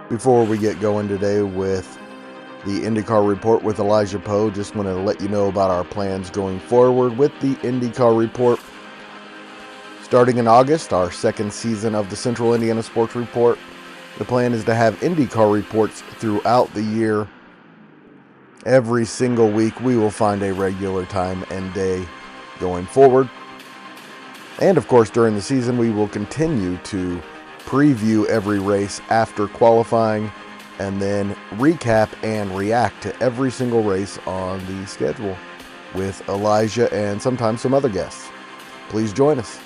Before we get going today with the IndyCar Report with Elijah Poe, just want to let you know about our plans going forward with the IndyCar Report. Starting in August, our second season of the Central Indiana Sports Report, the plan is to have IndyCar reports throughout the year. Every single week, we will find a regular time and day going forward. And of course, during the season, we will continue to preview every race after qualifying and then recap and react to every single race on the schedule with Elijah and sometimes some other guests. Please join us.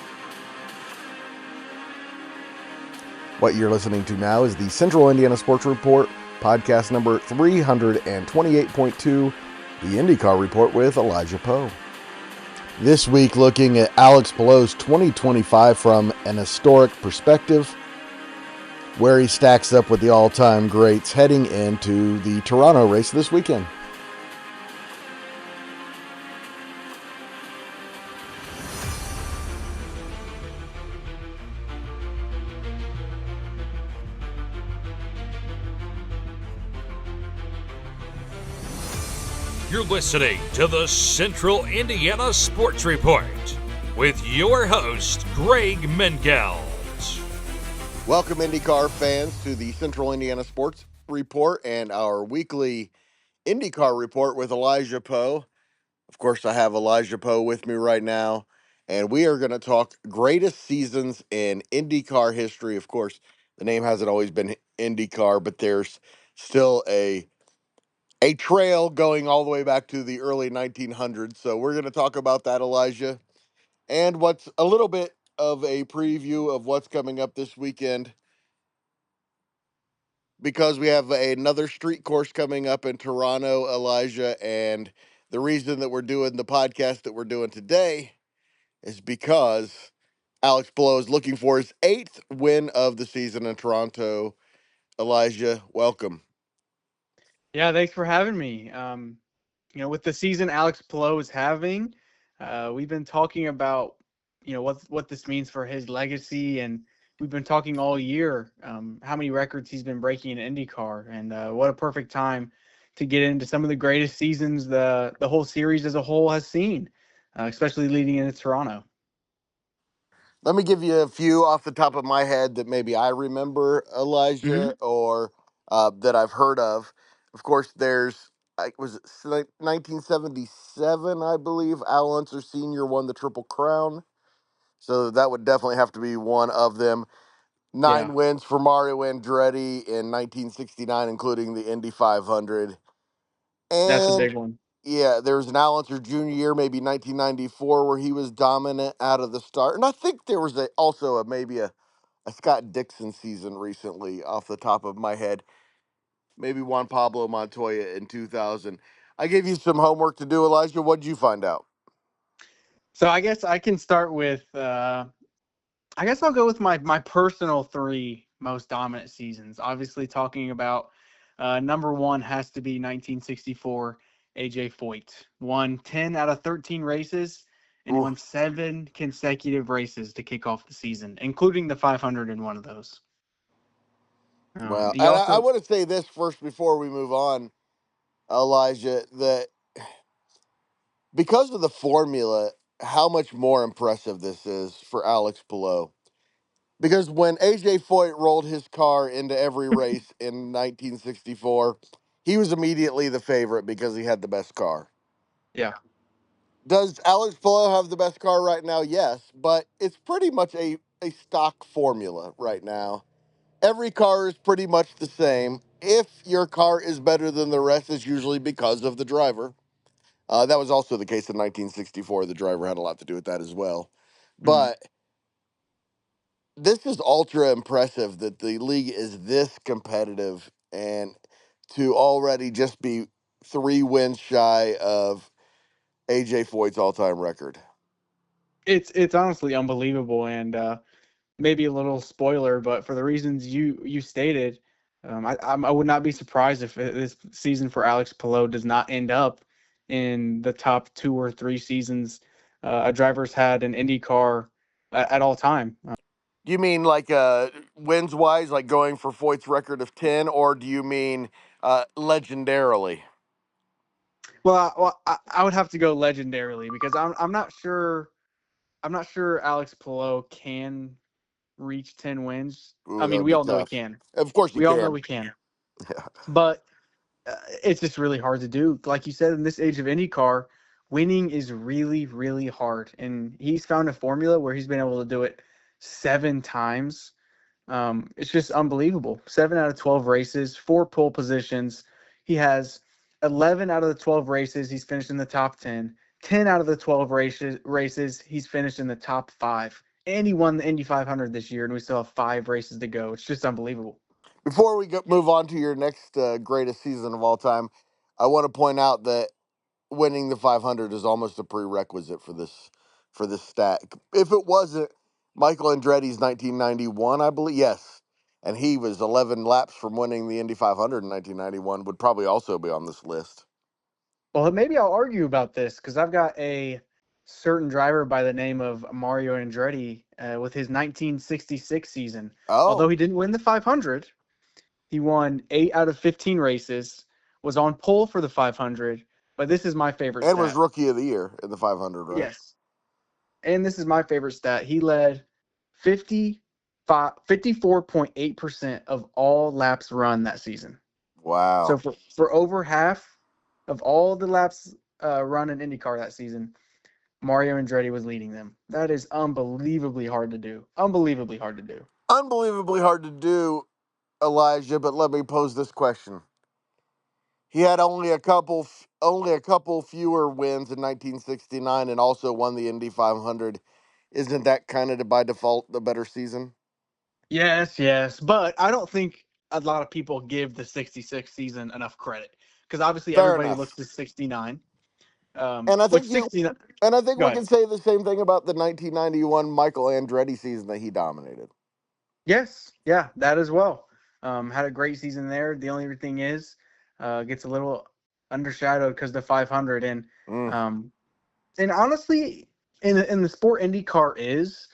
What you're listening to now is the Central Indiana Sports Report, podcast number 328.2, the IndyCar Report with Elijah Poe. This week, looking at Alex Palou's 2025 from an historic perspective, where he stacks up with the all-time greats heading into the Toronto race this weekend. You're listening to the Central Indiana Sports Report with your host, Greg Mengelt. Welcome, IndyCar fans, to the Central Indiana Sports Report and our weekly IndyCar Report with Elijah Poe. Of course, I have Elijah Poe with me right now, and we are going to talk greatest seasons in IndyCar history. Of course, the name hasn't always been IndyCar, but there's still a trail going all the way back to the early 1900s. So we're going to talk about that, Elijah, and what's a little bit of a preview of what's coming up this weekend, because we have another street course coming up in Toronto, Elijah. And the reason that we're doing the podcast that we're doing today is because Alex Palou is looking for his 8th win of the season in Toronto. Elijah, welcome. Yeah, thanks for having me. With the season Alex Palou is having, we've been talking about, what this means for his legacy, and we've been talking all year how many records he's been breaking in IndyCar, and what a perfect time to get into some of the greatest seasons the whole series as a whole has seen, especially leading into Toronto. Let me give you a few off the top of my head that maybe I remember, Hmm. Elijah, or that I've heard of. Of course, there's, was it 1977, I believe, Al Unser Sr. won the Triple Crown. So that would definitely have to be one of them. Yeah, 9 wins for Mario Andretti in 1969, including the Indy 500. that's a And big one. yeah, there was an Al Unser Jr., maybe 1994, where he was dominant out of the start. And I think there was maybe a Scott Dixon season recently off the top of my head. Maybe Juan Pablo Montoya in 2000. I gave you some homework to do, Elijah. What did you find out? So I guess I can start with. I guess I'll go with my personal three most dominant seasons. Obviously, talking about number one has to be 1964. AJ Foyt won 10 out of 13 races and Ooh, won 7 consecutive races to kick off the season, including the 500 in one of those. well, He and I also, want to say this first before we move on, Elijah, that because of the formula, how much more impressive this is for Alex Palou. Because when AJ Foyt rolled his car into every race in 1964, he was immediately the favorite because he had the best car. yeah, Does Alex Palou have the best car right now? Yes, but it's pretty much a stock formula right now. Every car is pretty much the same. If your car is better than the rest, it's usually because of the driver. That was also the case in 1964. The driver had a lot to do with that as well. mm. But this is ultra impressive that the league is this competitive and to already just be 3 wins shy of AJ Foyt's all-time record. It's honestly unbelievable, and maybe a little spoiler, but for the reasons you stated, I would not be surprised if this season for Alex Palou does not end up in the top 2 or 3 seasons a driver's had an IndyCar at all time. Do you mean like wins wise, like going for Foyt's record of 10, or do you mean legendarily? Well, I would have to go legendarily because I'm not sure. I'm not sure Alex Palou can reach 10 wins. Ooh, I that mean, would we be all know he tough. can. Of course you We all know can. we can. Yeah. But it's just really hard to do. Like you said, in this age of IndyCar, winning is really, really hard. And he's found a formula where he's been able to do it 7 times. It's just unbelievable. 7 out of 12 races, 4 pole positions. He has 11 out of the 12 races. He's finished in the top 10. 10 out of the 12 races, he's finished in the top five. And he won the Indy 500 this year, and we still have 5 races to go. It's just unbelievable. Before we move on to your next greatest season of all time, I want to point out that winning the 500 is almost a prerequisite for this stat. If it wasn't Michael Andretti's 1991, I believe, yes, and he was 11 laps from winning the Indy 500 in 1991, would probably also be on this list. Well, maybe I'll argue about this because I've got a certain driver by the name of Mario Andretti with his 1966 season. Although Oh, he didn't win the 500, he won 8 out of 15 races, was on pole for the 500. But this is my favorite and was stat. rookie of the year in the 500, right? Yes. And this is my favorite stat. He led 54.8% of all laps run that season. So Wow. for over half of all the laps run in IndyCar that season, Mario Andretti was leading them. That is unbelievably hard to do. Unbelievably hard to do. Unbelievably hard to do, Elijah, but let me pose this question. He had only a couple fewer wins in 1969 and also won the Indy 500. Isn't that kind of by default the better season? Yes, yes. But I don't think a lot of people give the 66 season enough credit because obviously Fair everybody looks enough. to 69, And I which think 69. Go we ahead. can say the same thing about the 1991 Michael Andretti season that he dominated. Yes, yeah, that as well. Had a great season there. The only thing is, gets a little undershadowed because the 500 Mm. um, and honestly, in the sport IndyCar is,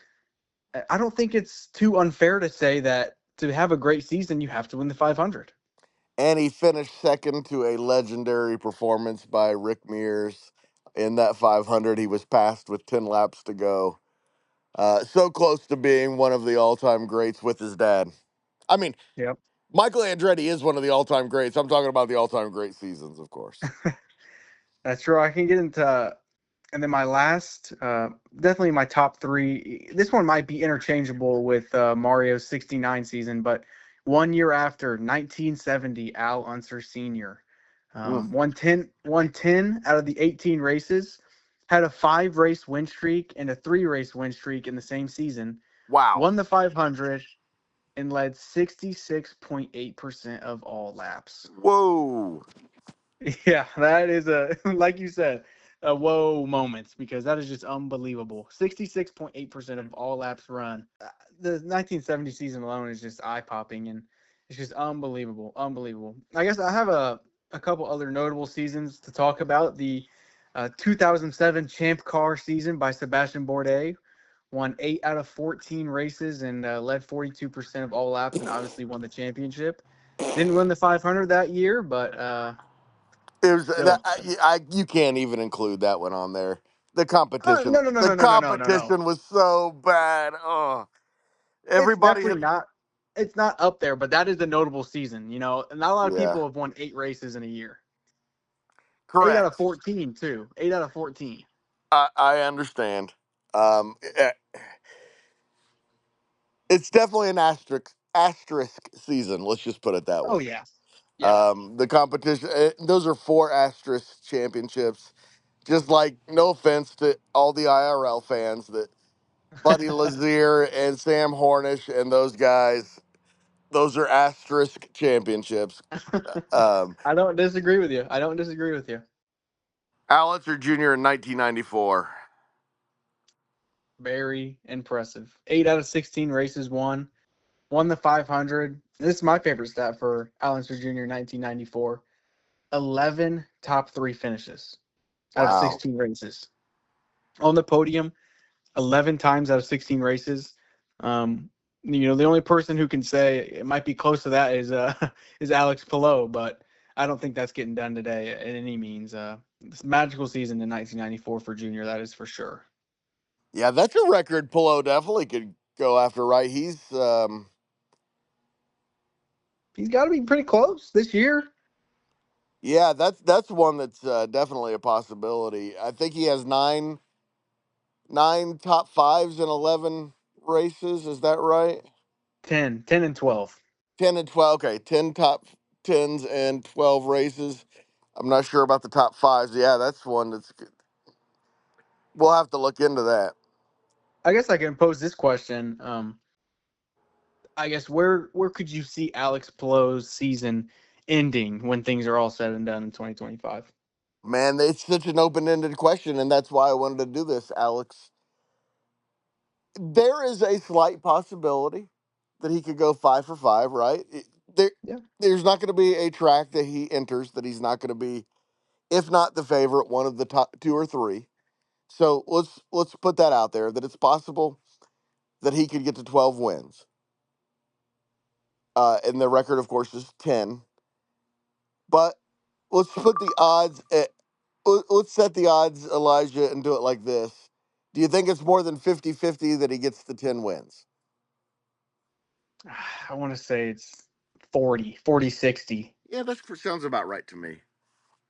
I don't think it's too unfair to say that to have a great season you have to win the 500. And he finished second to a legendary performance by Rick Mears in that 500. He was passed with 10 laps to go. So close to being one of the all-time greats with his dad. I mean, Yep. Michael Andretti is one of the all-time greats. I'm talking about the all-time great seasons, of course. That's true. I can get into, and then my last, definitely my top three. This one might be interchangeable with Mario's '69 season, but 1 year after 1970, Al Unser Sr. Mm. Won 10 out of the 18 races, had a 5 race win streak and a 3 race win streak in the same season, Wow. won the 500, and led 66.8% of all laps. Whoa. Yeah, that is like you said, a whoa moment because that is just unbelievable. 66.8% of all laps run. The 1970 season alone is just eye popping and it's just unbelievable. Unbelievable. I guess I have a couple other notable seasons to talk about. The 2007 Champ Car season by Sebastian Bourdais won 8 out of 14 races and led 42% of all laps and obviously won the championship. Didn't win the 500 that year, but It was that still. you can't even include that one on there. No, no, no, The no, no, no, no, no, no. competition was so bad. Oh, It's everybody. definitely not. It's not up there, but that is a notable season. Not a lot of Yeah, people have won 8 races in a year. 8 out of correct. 14 too. 8 out of 14. I understand. Eh, it's definitely an asterisk season. Let's just put it that Oh way. yeah, yeah. The competition. Those are 4 asterisk championships. Just like, no offense to all the IRL fans, that Buddy Lazier and Sam Hornish and those guys, those are asterisk championships. Um, I don't disagree with you. I don't disagree with you. Al Unser Jr. in 1994. Very impressive. 8 out of 16 races won. Won the 500. This is my favorite stat for Al Unser Jr. 1994. 11 top three finishes out of Wow. 16 races. On the podium, 11 times out of 16 races. The only person who can say it might be close to that is is Alex Palou, but I don't think that's getting done today in any means. This magical season in 1994 for Junior, that is for sure. Yeah, that's a record Pillow definitely could go after, right? He's got to be pretty close this year. Yeah, that's one that's definitely a possibility. I think he has nine top fives in 11 races. Is that right? 10 and 12. 10 and 12. Okay, 10 top 10s and 12 races. I'm not sure about the top fives. Yeah, that's one that's good. We'll have to look into that. I guess I can pose this question. I guess where could you see Alex Palou's season ending when things are all said and done in 2025? Man, it's such an open-ended question, and that's why I wanted to do this, Alex. There is a slight possibility that he could go 5 for 5, right? There, Yeah. there's not going to be a track that he enters that he's not going to be, if not the favorite, one of the top two or three. So let's put that out there that it's possible that he could get to 12 wins. And the record, of course, is 10. But let's put the odds at, let's set the odds, Elijah, and do it like this. Do you think it's more than 50-50 that he gets the 10 wins? I want to say it's 40-60. Yeah, that sounds about right to me.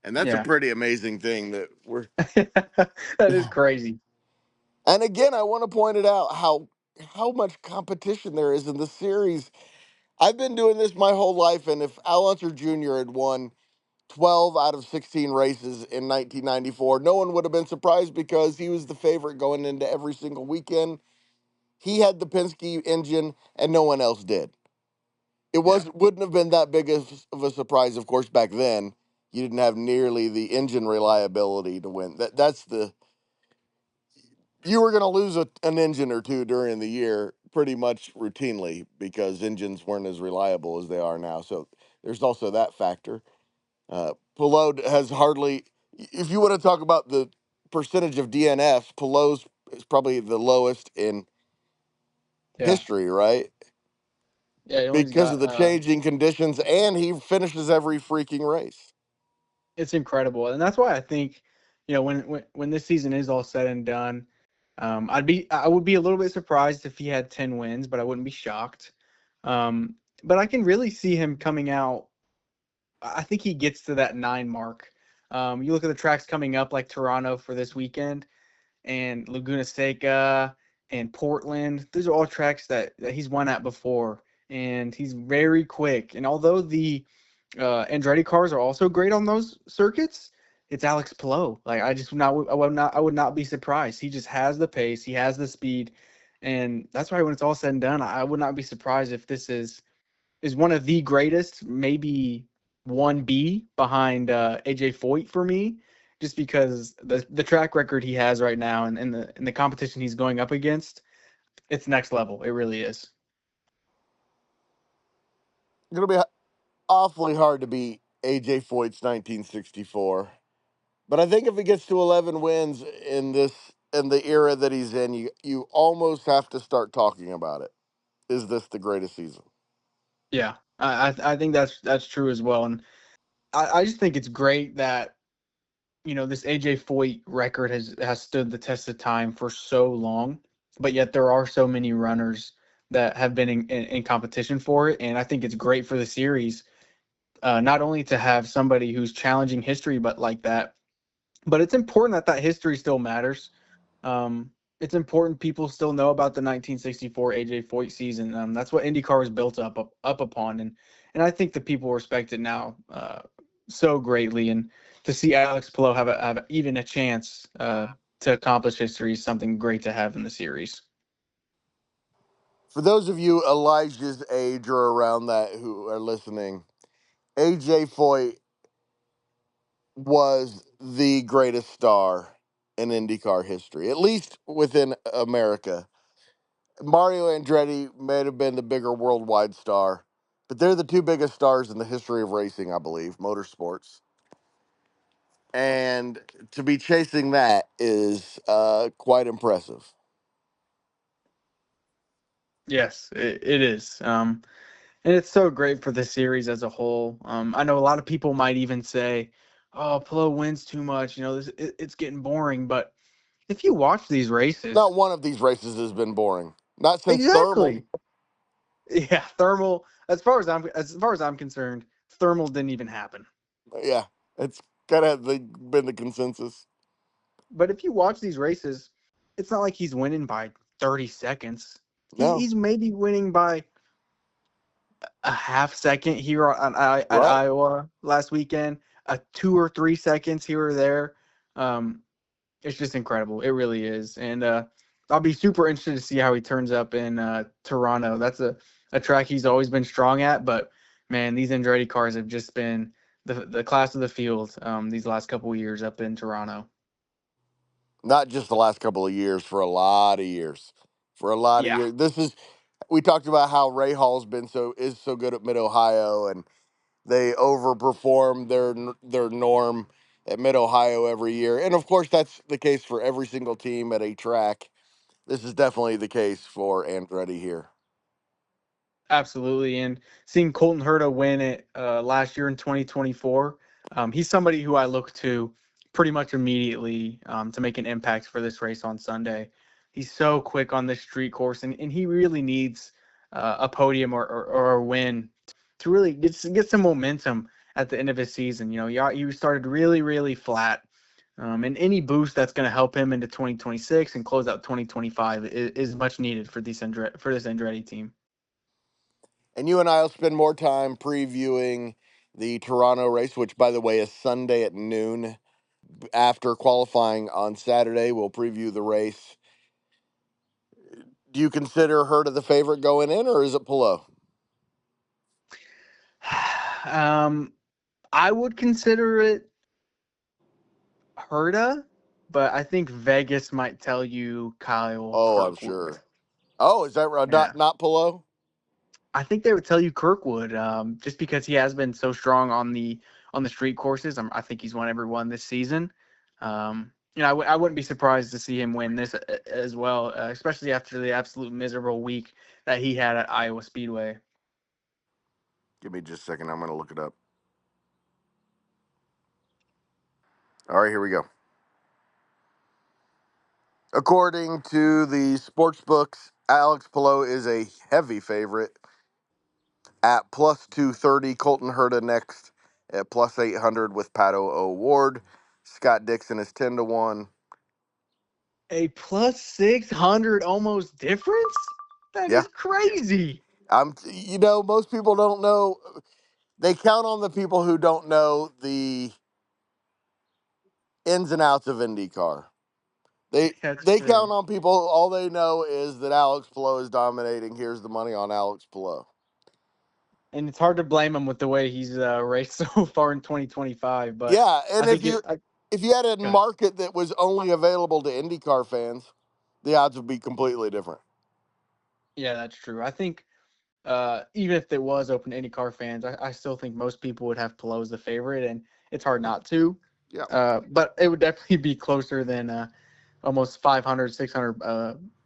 And that's a Yeah. pretty amazing thing that we're. That is crazy. And again, I want to point it out how much competition there is in the series. I've been doing this my whole life, and if Al Unser Jr. had won 12 out of 16 races in 1994, no one would have been surprised because he was the favorite going into every single weekend. He had the Penske engine, and no one else did. It Yeah. wouldn't have been that big of a surprise, of course, back then. You didn't have nearly the engine reliability to win. That's the you were going to lose an engine or two during the year pretty much routinely because engines weren't as reliable as they are now. So there's also that factor. Palou has hardly, if you want to talk about the percentage of DNFs, Palou's is probably the lowest in Yeah. history, right? Yeah. He only's Because got of the changing conditions, and he finishes every freaking race. it's incredible, and that's why I think, when this season is all said and done, I would be a little bit surprised if he had 10 wins, but I wouldn't be shocked. But I can really see him coming out. I think he gets to that 9 mark. You look at the tracks coming up like Toronto for this weekend and Laguna Seca and Portland. Those are all tracks that he's won at before, and he's very quick. And although the Andretti cars are also great on those circuits, it's Alex Palou. Like I would not be surprised. He just has the pace, he has the speed, and that's why when it's all said and done, I would not be surprised if this is one of the greatest, maybe 1B behind AJ Foyt for me, just because the track record he has right now and the competition he's going up against, it's next level. It really is. It's going to be awfully hard to beat AJ Foyt's 1964. But I think if he gets to 11 wins in the era that he's in, you almost have to start talking about it. Is this the greatest season? Yeah, I think that's true as well, and I just think it's great that this AJ Foyt record has stood the test of time for so long, but yet there are so many runners that have been in competition for it, and I think it's great for the series, not only to have somebody who's challenging history, but like that. But it's important that history still matters. Um, it's important people still know about the 1964 AJ Foyt season. That's what IndyCar was built up upon, and I think the people respect it now so greatly. And to see Alex Palou have even a chance to accomplish history is something great to have in the series. For those of you Elijah's age or around that who are listening, AJ Foyt was the greatest star in IndyCar history, at least within America. Mario Andretti may have been the bigger worldwide star, but they're the two biggest stars in the history of racing, I believe, motorsports. And to be chasing that is quite impressive. Yes, it is. And it's so great for the series as a whole. I know a lot of people might even say, "Oh, Plo wins too much. It's getting boring." But if you watch these Not races, one of these races has been boring. Not since Thermal. exactly, yeah, thermal. As far as I'm concerned, thermal didn't even happen. Yeah, it's kind of been the consensus. But if you watch these races, it's not like he's winning by 30 seconds. No, He's maybe winning by a half second here at right? Iowa last weekend, a 2 or 3 seconds here or there. Um, it's just incredible. It really is. And I'll be super interested to see how he turns up in Toronto. That's a track he's always been strong at. But man, these Andretti cars have just been the class of the field these last couple of years up in Toronto. Not just the last couple of years, for a lot of years. For a lot of Yeah, years. We talked about how Ray Hall's been is so good at Mid Ohio, and they overperform their norm at Mid Ohio every year. And of course, that's the case for every single team at a track. This is definitely the case for Andretti here. absolutely. And seeing Colton Herta win it last year in 2024, he's somebody who I look to pretty much immediately to make an impact for this race on Sunday. He's so quick on this street course, and he really needs a podium or a win to really get some momentum at the end of his season. You started really, really flat. And any boost that's going to help him into 2026 and close out 2025 is much needed for for this Andretti team. And you and I will spend more time previewing the Toronto race, which, by the way, is Sunday at noon. After qualifying on Saturday, we'll preview the race. Do you consider Herta the favorite going in, or is it Palou? Um, I would consider it Herta, but I think Vegas might tell you Kyle Oh, I'm Kirkwood. sure. Oh, is that right? Yeah. Not Palou? I think they would tell you Kirkwood, just because he has been so strong on the street courses. I think he's won every one this season. I wouldn't be surprised to see him win this as well, especially after the absolute miserable week that he had at Iowa Speedway. Give me just a second. I'm going to look it up. All right, here we go. According to the sports books, Alex Palou is a heavy favorite at plus 230. Colton Herta next at plus 800 with Pato O'Ward. Scott Dixon is 10-1. A plus 600 almost difference? That Yeah. is crazy. Most people don't know. They count on the people who don't know the ins and outs of IndyCar. They That's they count true. on people. All they know is that Alex Palou is dominating. Here's the money on Alex Palou. And it's hard to blame him with the way he's raced so far in 2025. But Yeah, I and think it. if you had a Go ahead. market that was only available to IndyCar fans, the odds would be completely different. Yeah, that's true. I think even if it was open to IndyCar fans, I still think most people would have Pelot as the favorite, and it's hard not to. Yeah, But it would definitely be closer than almost 500, 600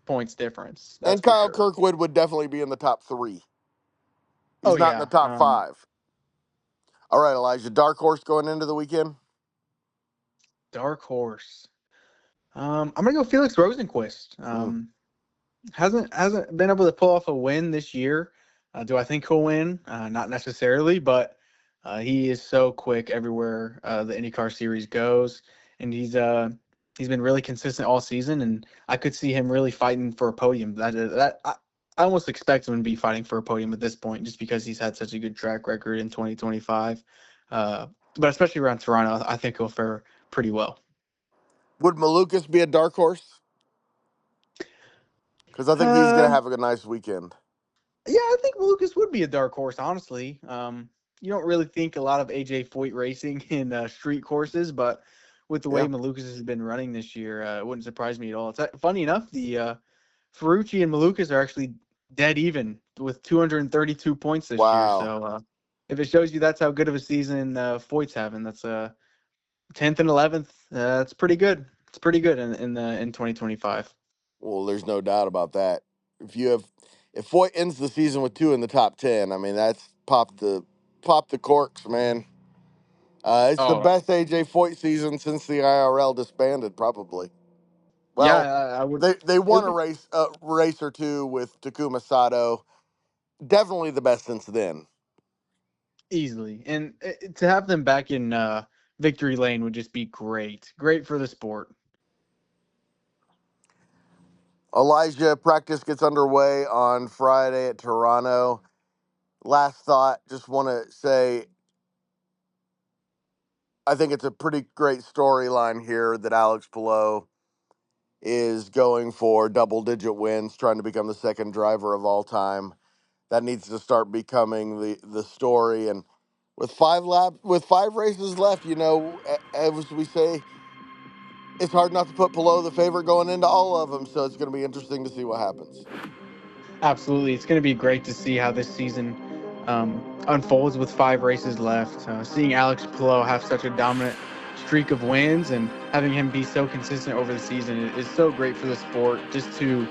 points difference. That's and for Kyle sure. Kirkwood would definitely be in the top three. Oh He's not in the yeah. top five. All right, Elijah, dark horse going into the weekend. Dark horse. I'm gonna go Felix Rosenquist. Mm, Hasn't been able to pull off a win this year. Do I think he'll win? Not necessarily, but he is so quick everywhere the IndyCar series goes, and he's been really consistent all season, and I could see him really fighting for a podium. I almost expect him to be fighting for a podium at this point, just because he's had such a good track record in 2025. But especially around Toronto, I think he'll fare pretty well. would Malukas be a dark horse? Because I think he's going to Um, have a nice weekend. Yeah, I think Lucas would be a dark horse, honestly. You don't really think a lot of AJ Foyt racing in street courses, but with the way Yeah. Malukas has been running this year, it wouldn't surprise me at all. It's funny enough, the Ferrucci and Malukas are actually dead even with 232 points this year. Wow. So if it shows you that's how good of a season Foyt's having, that's 10th and 11th. That's pretty good. It's pretty good in 2025. Well, there's no doubt about that. If you have if Foyt ends the season with 2 in the top 10, I mean, that's pop the corks, man. It's the Oh, best AJ Foyt season since the IRL disbanded, probably. yeah, Well, I would. they It won would a be race or two with Takuma Sato. Definitely the best since then. easily, and to have them back in victory lane would just be great. Great for the sport. Elijah, practice gets underway on Friday at Toronto. Last thought, just want to say I think it's a pretty great storyline here that Alex Palou is going for double-digit wins, trying to become the second driver of all time. That needs to start becoming the story. And with 5 races left, as we say, it's hard not to put Palou the favorite going into all of them. So it's going to be interesting to see what happens. Absolutely, it's going to be great to see how this season unfolds with 5 races left. Seeing Alex Palou have such a dominant streak of wins and having him be so consistent over the season is so great for the sport. Just to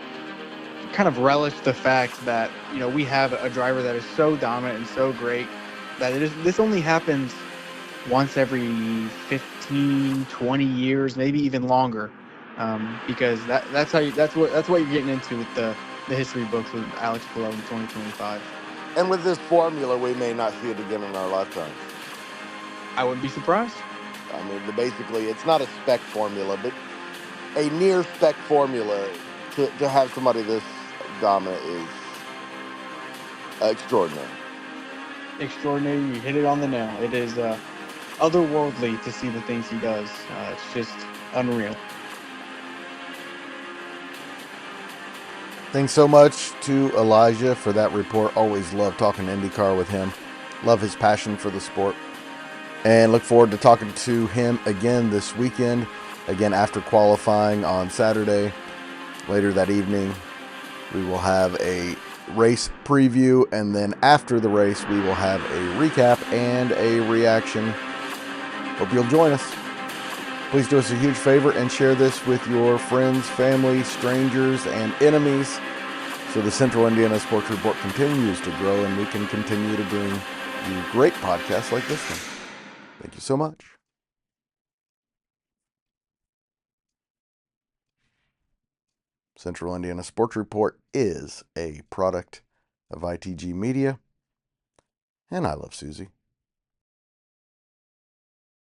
kind of relish the fact that we have a driver that is so dominant and so great that this only happens once every 15, 20 years, maybe even longer, because that's what you're getting into with the history books with Alex Palou in 2025. And with this formula, we may not see it again in our lifetimes. I wouldn't be surprised. I mean, basically, it's not a spec formula, but a near spec formula to have somebody this dominant is extraordinary. Extraordinary. You hit it on the nail. It is otherworldly to see the things he does. It's just unreal. Thanks so much to Elijah for that report. Always love talking IndyCar with him. Love his passion for the sport. And look forward to talking to him again this weekend. Again, after qualifying on Saturday. Later that evening, we will have a race preview. And then after the race, we will have a recap and a reaction. Hope you'll join us. Please do us a huge favor and share this with your friends, family, strangers, and enemies so the Central Indiana Sports Report continues to grow and we can continue to bring you great podcasts like this one. Thank you so much. Central Indiana Sports Report is a product of ITG Media, and I love Susie.